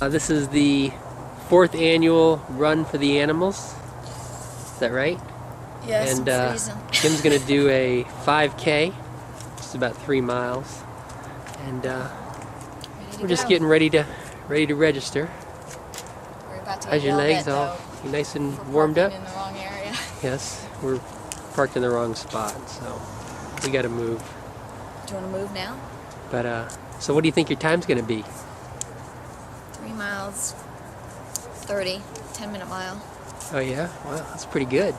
This is the 4th annual Run for the Animals. Is that right? Yes, and Kim's gonna do a 5K, just about 3 miles, and we're just getting ready to register. We're about to How's your legs? though. All you nice and warmed up? In the wrong area. Yes, we're parked in the wrong spot, so we got to move. Do you want to move now? But so what do you think your time's gonna be? 3 miles, 30, 10-minute mile. Oh yeah, well that's pretty good.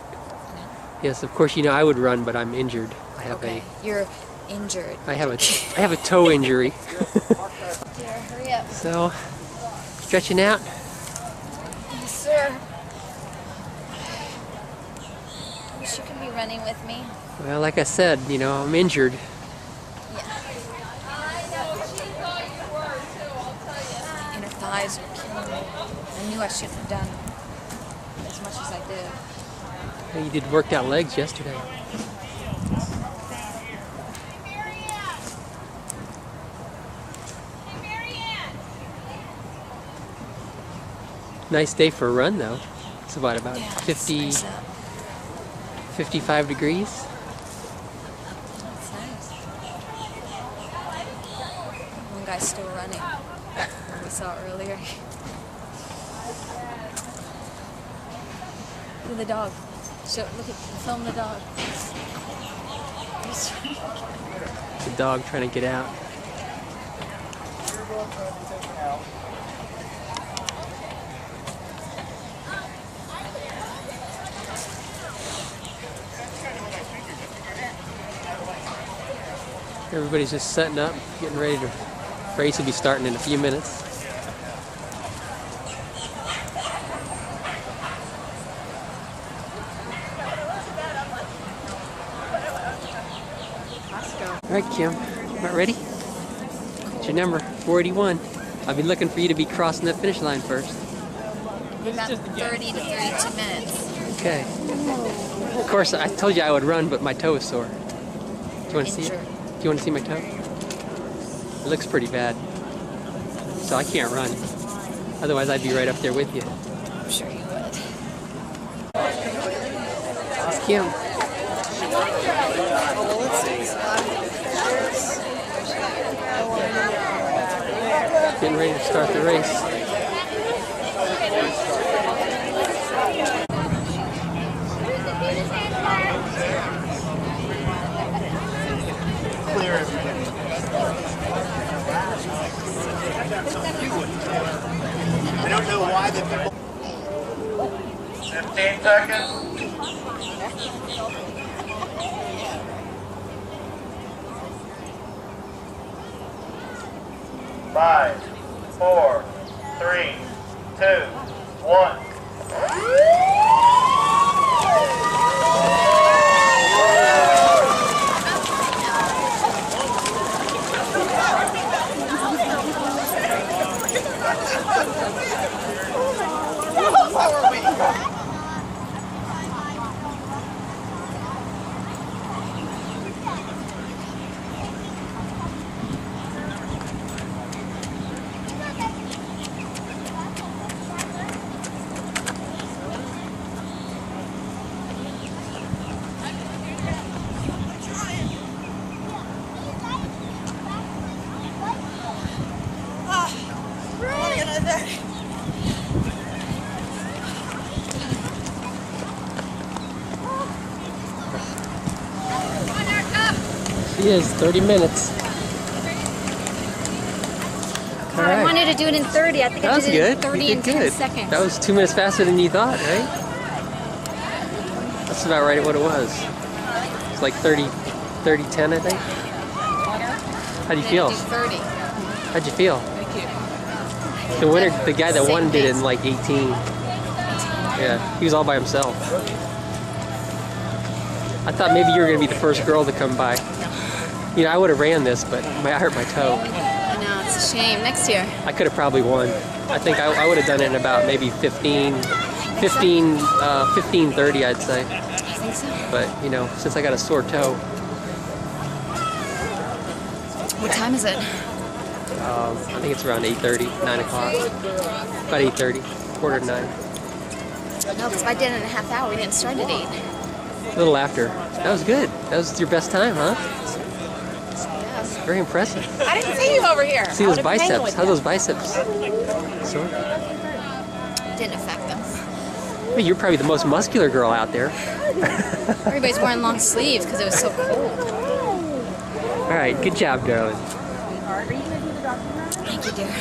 Yes, of course, you know I would run, but I'm injured. I have You're injured. I have a toe injury. Dear, hurry up. So, stretching out. Yes, sir. I wish you could be running with me. Well, like I said, you know, I'm injured. Yeah. My inner thighs are killing me. I knew I shouldn't have done as much as I did. You did worked out legs yesterday. Nice day for a run, though. It's about 50, 55 degrees. That's nice. One guy's still running. We saw earlier. Look at the dog. Film the dog. The dog trying to get out. Everybody's just setting up, getting ready to race will be starting in a few minutes. All right, Kim, about ready? It's your number, 481. I'll be looking for you to be crossing that finish line first. About 30 to 32 minutes. Okay. Of course, I told you I would run, but my toe is sore. Do you want to see it? Do you want to see my toe? It looks pretty bad. So I can't run. Otherwise, I'd be right up there with you. I'm sure you would. It's Kim. Getting ready to start the race. Clear everything. I don't know why the people. 15 seconds. 5, 4, 3, 2, 1. She is, 30 minutes. All right. I wanted to do it in 30. I think I did it in 30 and 10 seconds. That was 2 minutes faster than you thought, right? That's about right at what it was. It's like 30, 10, I think. How do you feel? 30. How'd you feel? Thank you. The winner, the guy that won did it in like 18. Yeah, he was all by himself. I thought maybe you were going to be the first girl to come by. You know, I would have ran this, but I hurt my toe. I know, it's a shame. Next year. I could have probably won. I think I would have done it in about maybe 15:30, I'd say. I think so. But, you know, since I got a sore toe. What time is it? I think it's around 8:30, 9 o'clock. About 8:30, quarter to 9. No, because if I did it in a half hour, we didn't start at 8. A little after. That was good. That was your best time, huh? Yes. Very impressive. I didn't see you over here. See those biceps. How are those biceps? Sore? Didn't affect them. Well, you're probably the most muscular girl out there. Everybody's wearing long sleeves because it was so cold. All right, good job, darling. Thank you, dear.